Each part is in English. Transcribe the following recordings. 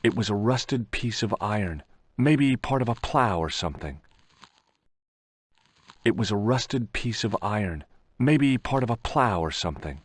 It was a rusted piece of iron, maybe part of a plow or something. It was a rusted piece of iron, maybe part of a plow or something.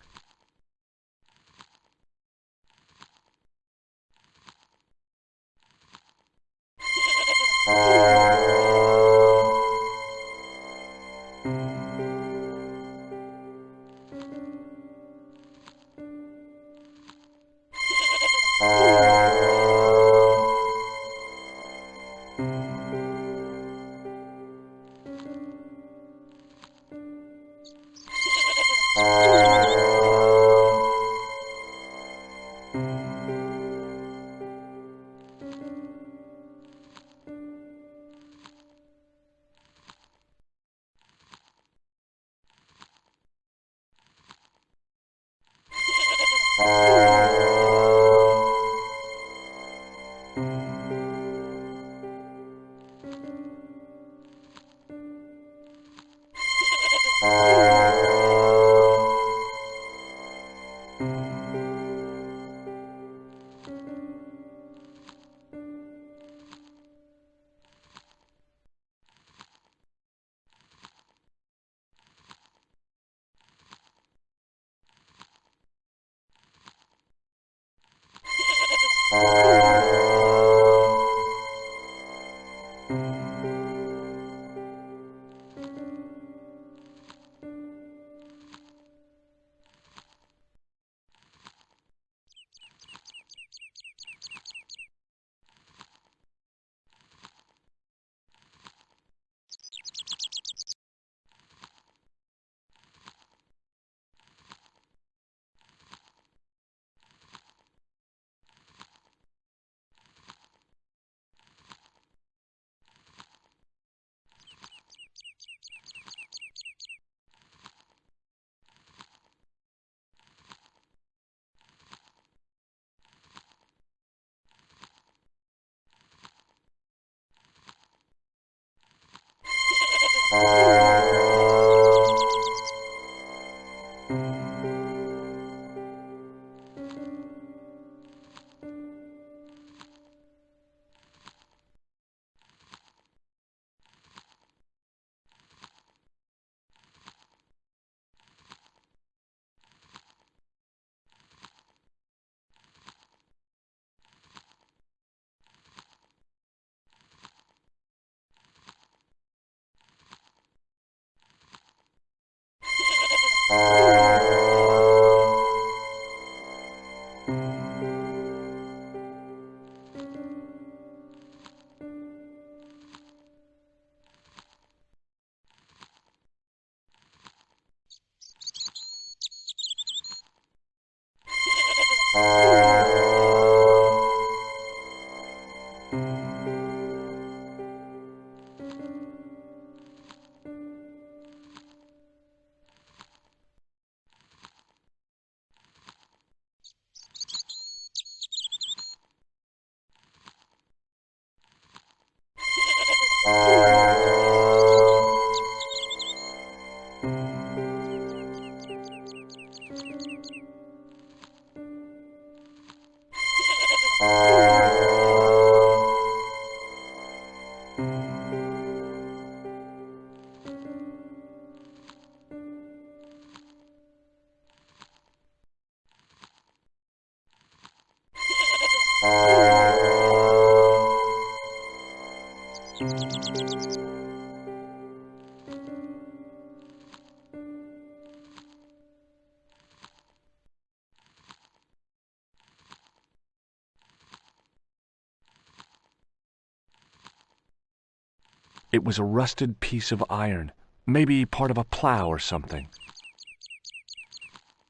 It was a rusted piece of iron, maybe part of a plow or something.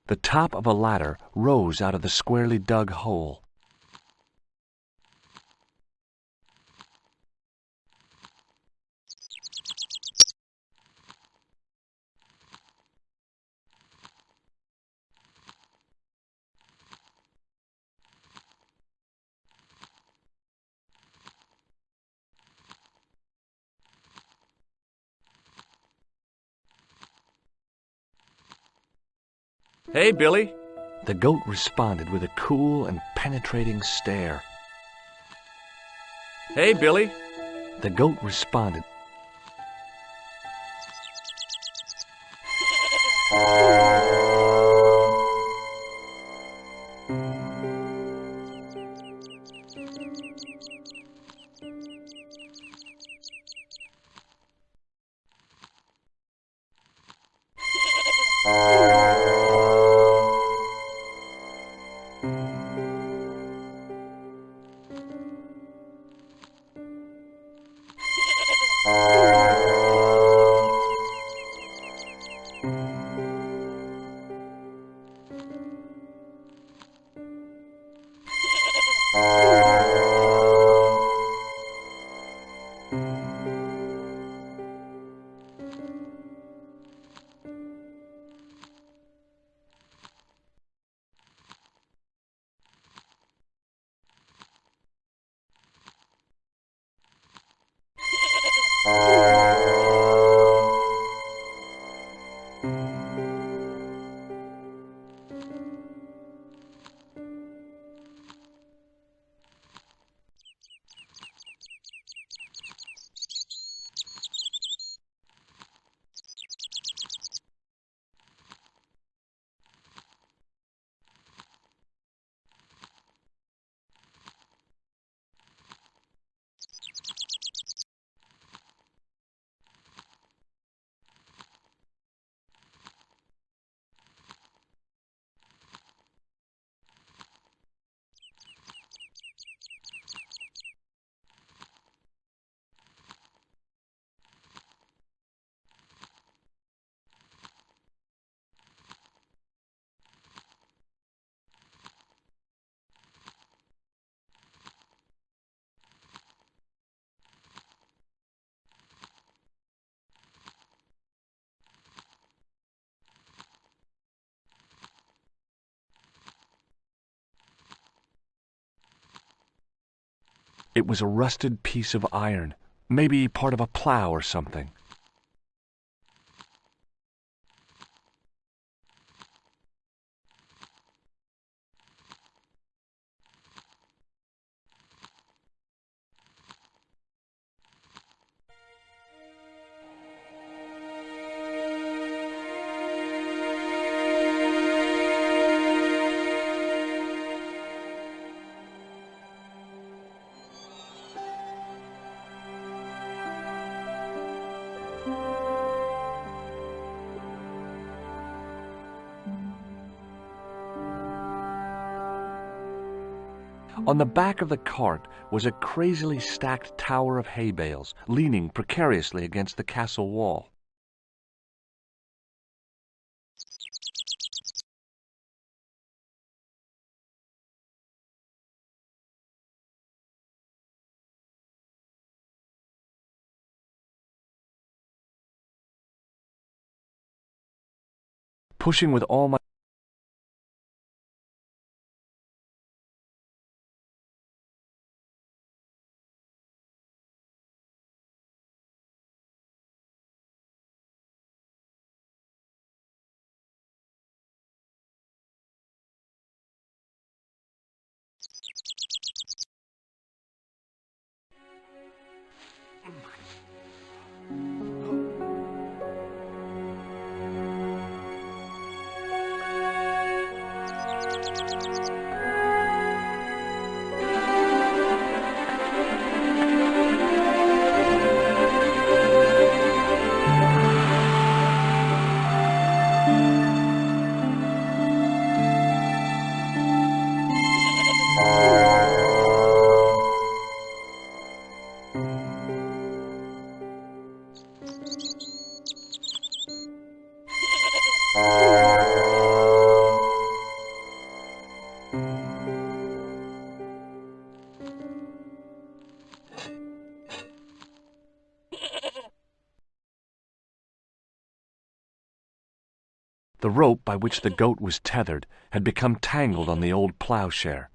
The top of a ladder rose out of the squarely dug hole. Hey, Billy. The goat responded with a cool and penetrating stare. Hey, Billy. The goat responded. It was a rusted piece of iron, maybe part of a plow or something. On the back of the cart was a crazily stacked tower of hay bales, leaning precariously against the castle wall. Pushing with all my The rope by which the goat was tethered had become tangled on the old plowshare.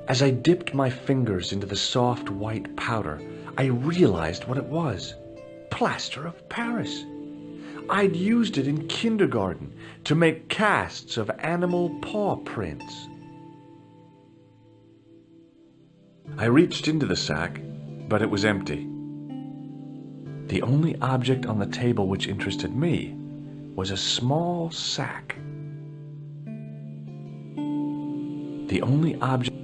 As I dipped my fingers into the soft white powder, I realized what it was. Plaster of Paris. I'd used it in kindergarten to make casts of animal paw prints. I reached into the sack, but it was empty. The only object on the table which interested me was a small sack. The only object...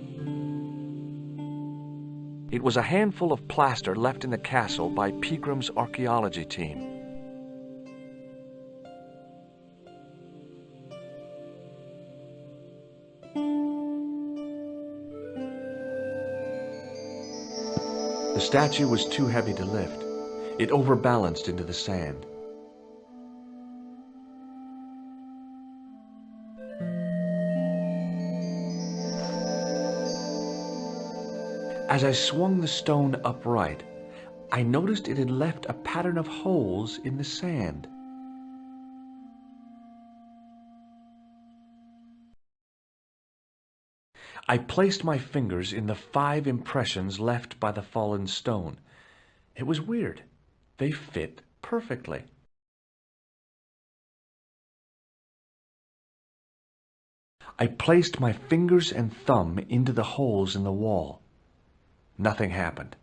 It was a handful of plaster left in the castle by Pegram's archaeology team. The statue was too heavy to lift. It overbalanced into the sand. As I swung the stone upright, I noticed it had left a pattern of holes in the sand. I placed my fingers in the 5 impressions left by the fallen stone. It was weird. They fit perfectly. I placed my fingers and thumb into the holes in the wall. Nothing happened.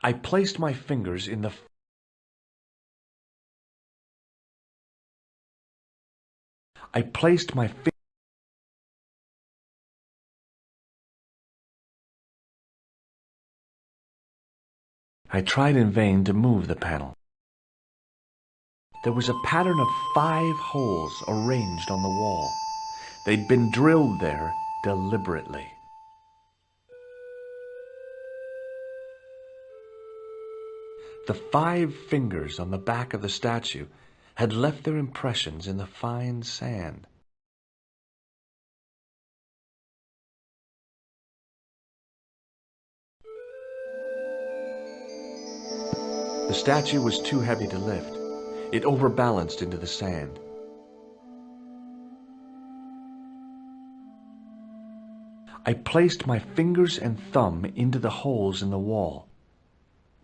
I placed my fingers in the... I placed my fingers... I tried in vain to move the panel. There was a pattern of 5 holes arranged on the wall. They'd been drilled there deliberately. The 5 fingers on the back of the statue had left their impressions in the fine sand. The statue was too heavy to lift. It overbalanced into the sand. I placed my fingers and thumb into the holes in the wall.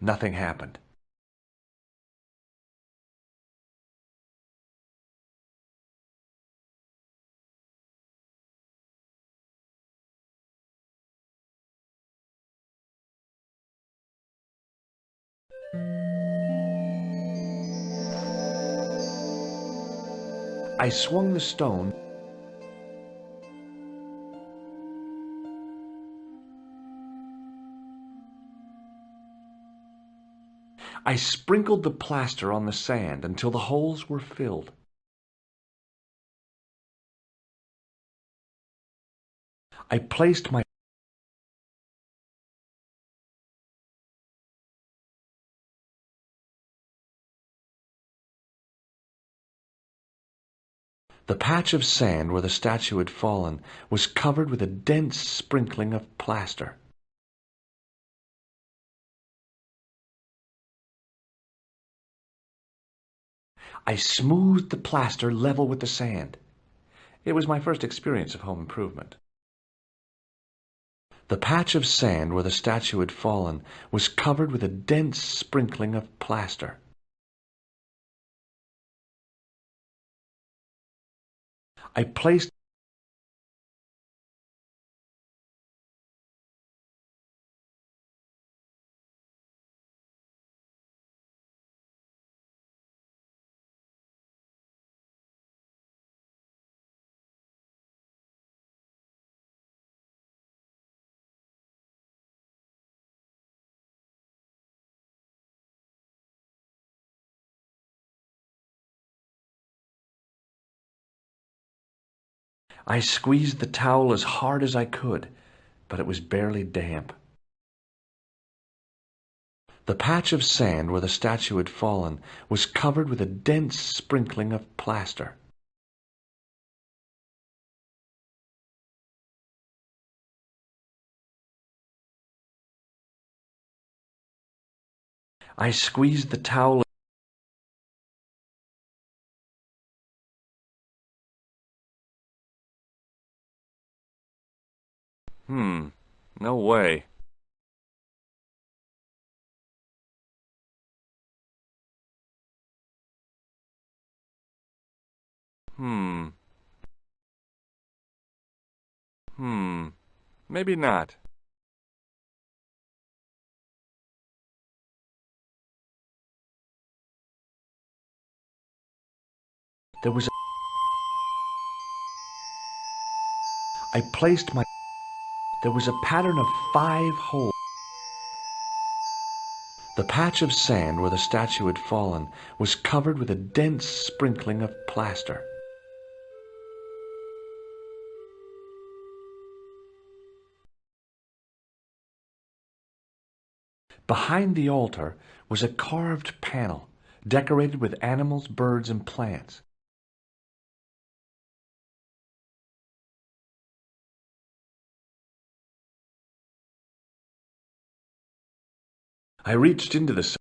Nothing happened. I swung the stone. I sprinkled the plaster on the sand until the holes were filled. I placed my... The patch of sand where the statue had fallen was covered with a dense sprinkling of plaster. I smoothed the plaster level with the sand. It was my first experience of home improvement. The patch of sand where the statue had fallen was covered with a dense sprinkling of plaster. I placed I squeezed the towel as hard as I could, but it was barely damp. The patch of sand where the statue had fallen was covered with a dense sprinkling of plaster. I squeezed the towel. No way. Maybe not. There was a... I placed my... There was a pattern of 5 holes. The patch of sand where the statue had fallen was covered with a dense sprinkling of plaster. Behind the altar was a carved panel decorated with animals, birds, and plants. I reached into the...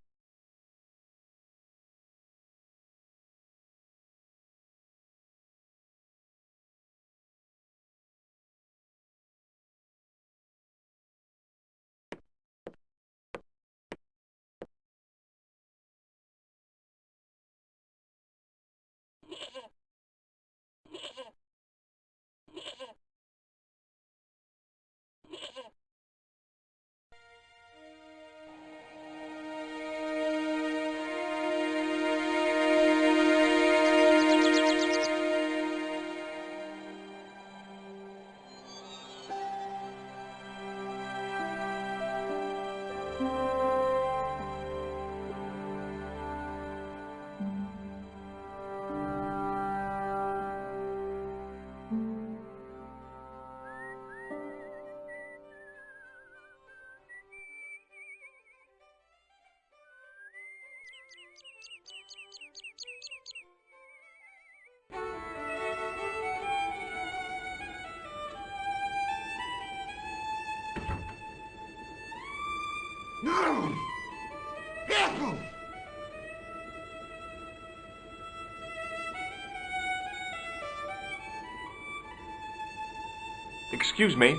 Excuse me.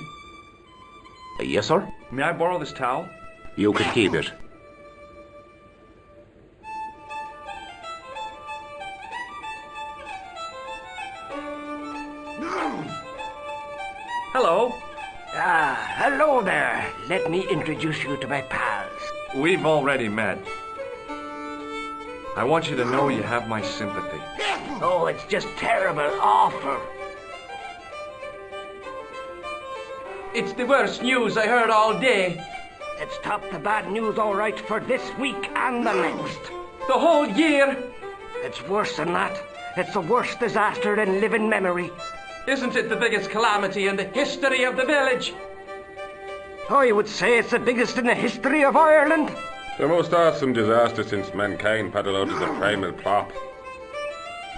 Yes, sir? May I borrow this towel? You can keep it. Hello. Hello there. Let me introduce you to my pals. We've already met. I want you to know you have my sympathy. Oh, it's just terrible, awful. It's the worst news I heard all day. It's top the bad news all right for this week and the next. The whole year. It's worse than that. It's the worst disaster in living memory. Isn't it the biggest calamity in the history of the village? I would say it's the biggest in the history of Ireland. The most awesome disaster since mankind paddled out of the primal plop.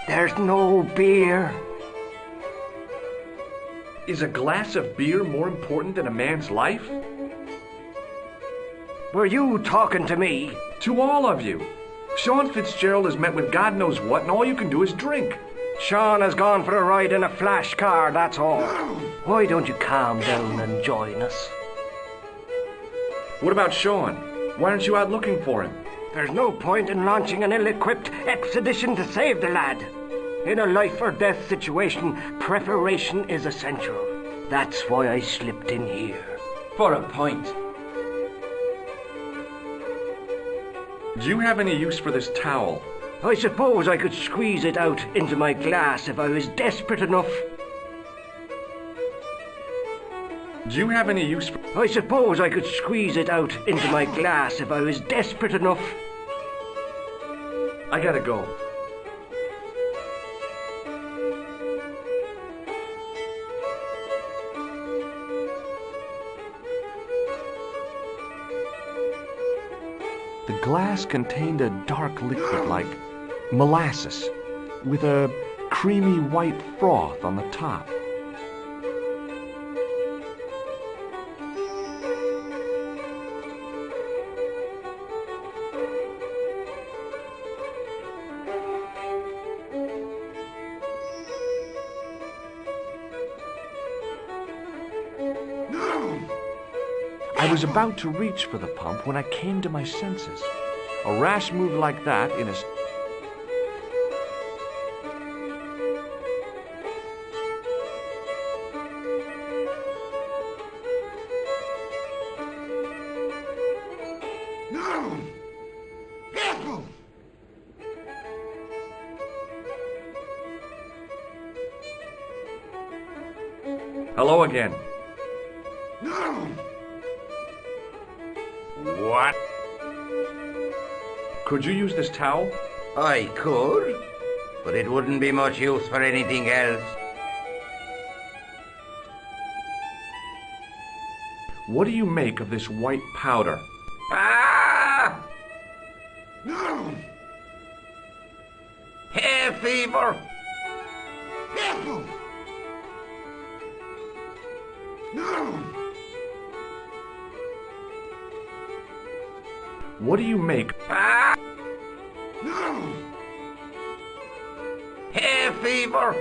There's no beer. Is a glass of beer more important than a man's life? Were you talking to me? To all of you. Sean Fitzgerald has met with God knows what, and all you can do is drink. Sean has gone for a ride in a flash car, that's all. Why don't you calm down and join us? What about Sean? Why aren't you out looking for him? There's no point in launching an ill-equipped expedition to save the lad. In a life-or-death situation, preparation is essential. That's why I slipped in here. For a point. Do you have any use for this towel? I suppose I could squeeze it out into my glass if I was desperate enough. Do you have any use for... I suppose I could squeeze it out into my glass if I was desperate enough. I gotta go. glass contained a dark liquid like molasses with a creamy white froth on the top. I was about to reach for the pump when I came to my senses. A rash move like that in a... Hello again. What? Could you use this towel? I could, but it wouldn't be much use for anything else. What do you make of this white powder? Ah! Hay fever! What do you make? Ah! Hay fever!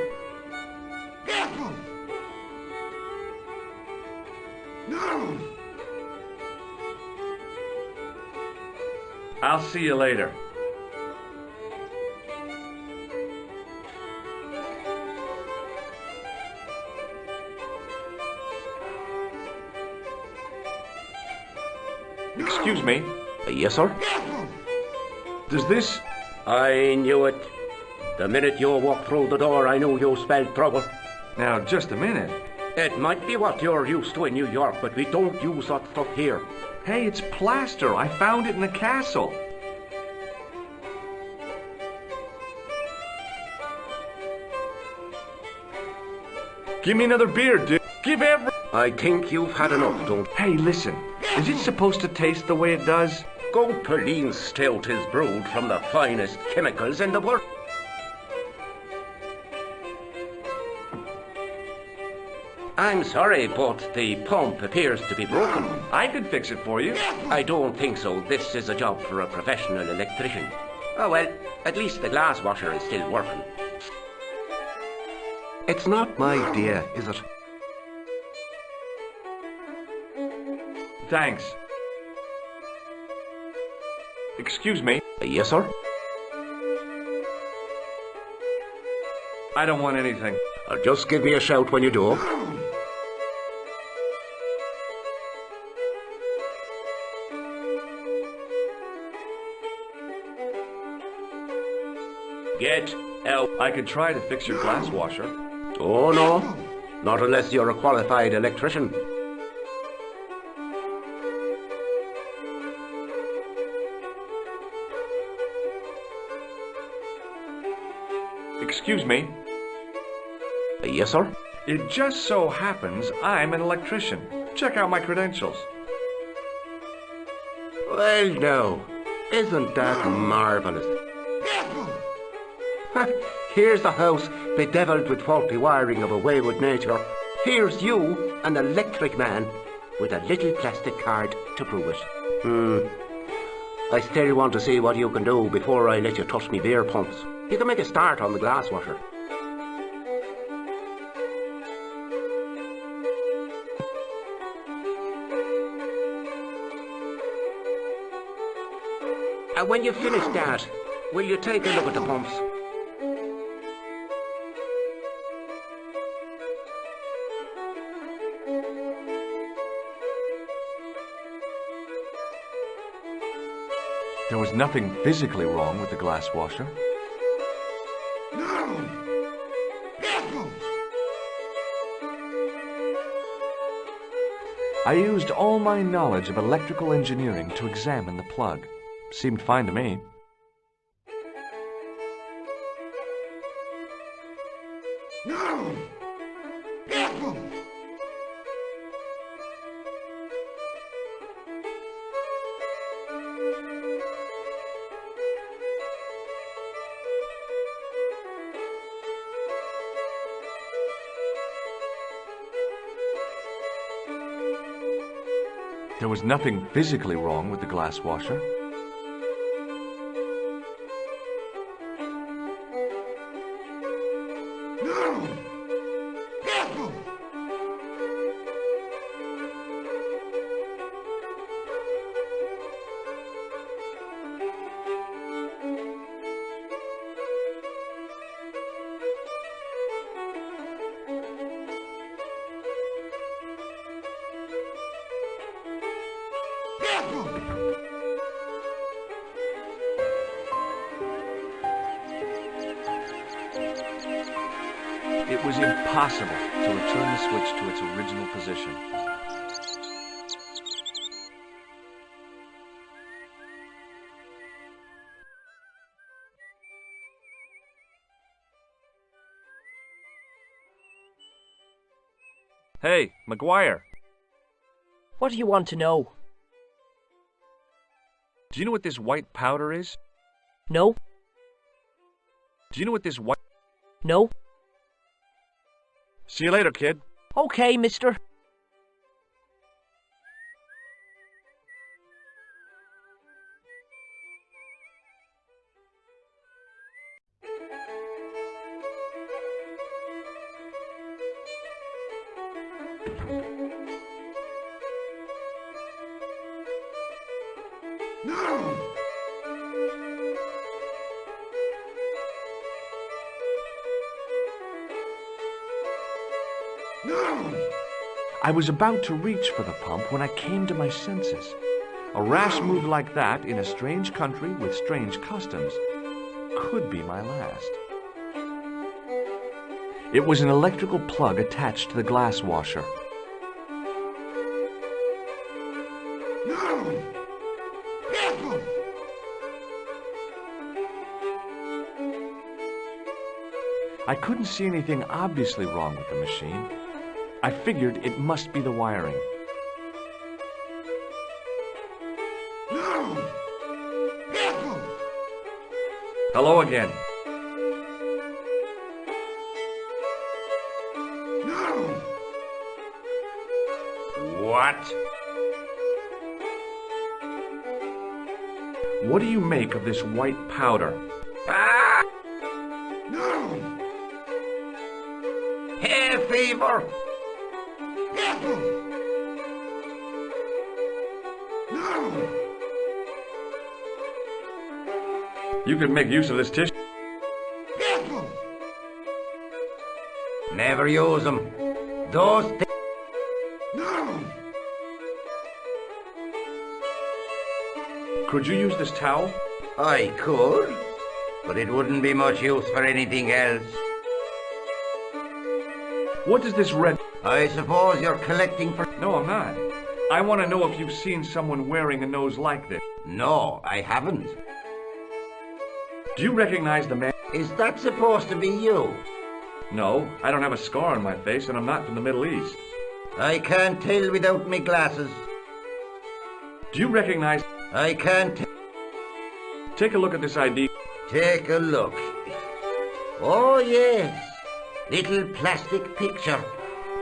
I'll see you later. Excuse me, Yes, sir? does this... I knew it. The minute you walked through the door, I knew you spelled trouble. Now, just a minute. It might be what you're used to in New York, but we don't use that stuff here. Hey, it's plaster. I found it in the castle. Give me another beer, dude. Give every... I think you've had enough, don't Hey, listen. Is it supposed to taste the way it does? Goat-Perline stout is brewed from the finest chemicals in the world. I'm sorry, but the pump appears to be broken. I could fix it for you. I don't think so. This is a job for a professional electrician. Oh well, at least the glass washer is still working. It's not my idea, is it? Thanks. Excuse me. Yes, sir? I don't want anything. Just give me a shout when you do. Get out. I could try to fix your glass washer. Oh, no. Not unless you're a qualified electrician. Excuse me. Yes, sir? It just so happens I'm an electrician. Check out my credentials. Well, no. Isn't that marvellous? Here's the house bedeviled with faulty wiring of a wayward nature. Here's you, an electric man, with a little plastic card to prove it. I still want to see what you can do before I let you touch me beer pumps. You can make a start on the glass washer. And when you finish that, will you take a look at the pumps? There was nothing physically wrong with the glass washer. I used all my knowledge of electrical engineering to examine the plug. Seemed fine to me. There was nothing physically wrong with the glass washer. It was impossible to return the switch to its original position. Hey, McGuire. What do you want to know? Do you know what this white powder is? No? Do you know what this white... No? See you later, kid. Okay, mister. I was about to reach for the pump when I came to my senses. A rash move like that in a strange country with strange customs could be my last. It was an electrical plug attached to the glass washer. I couldn't see anything obviously wrong with the machine. I figured it must be the wiring. Hello again. What? What do you make of this white powder? Ah! Hay fever! You could make use of this tissue. Never use them. Those Could you use this towel? I could, but it wouldn't be much use for anything else. What does this red... I suppose you're collecting for... No, I'm not. I want to know if you've seen someone wearing a nose like this. No, I haven't. Do you recognize the man? Is that supposed to be you? No, I don't have a scar on my face and I'm not from the Middle East. I can't tell without me glasses. Do you recognize... I can't Take a look at this ID. Take a look. Oh, yes. Little plastic picture.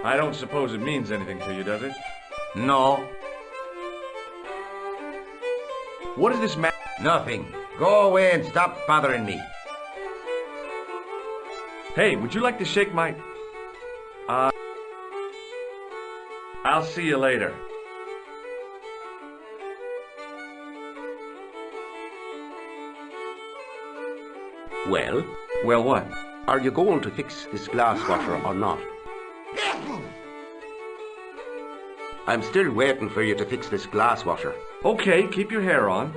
I don't suppose it means anything to you, does it? No. What is this man? Nothing. Go away and stop bothering me. Hey, would you like to shake my... I'll see you later. Well, Well, what? are you going to fix this glass washer or not? I'm still waiting for you to fix this glass washer. Okay, keep your hair on.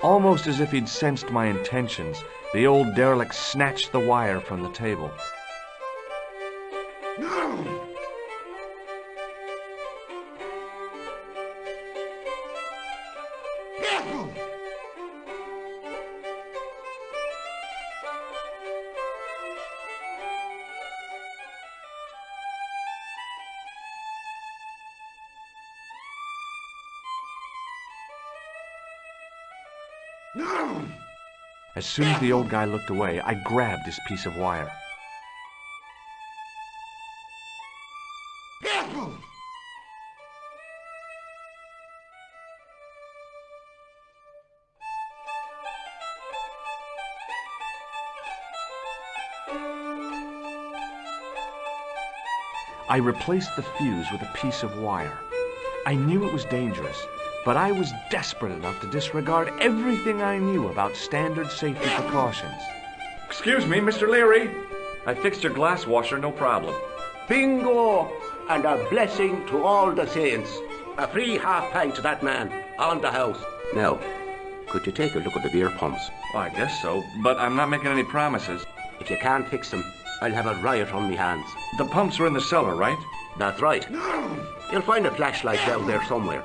Almost as if he'd sensed my intentions, the old derelict snatched the wire from the table. As soon as the old guy looked away, I grabbed his piece of wire. I replaced the fuse with a piece of wire. I knew it was dangerous, but I was desperate enough to disregard everything I knew about standard safety precautions. Excuse me, Mr. Leary. I fixed your glass washer, no problem. Bingo! And a blessing to all the saints. A free half-pint to that man, on the house. Now, could you take a look at the beer pumps? Well, I guess so, but I'm not making any promises. If you can't fix them, I'll have a riot on me hands. The pumps are in the cellar, right? That's right. You'll find a flashlight down there somewhere.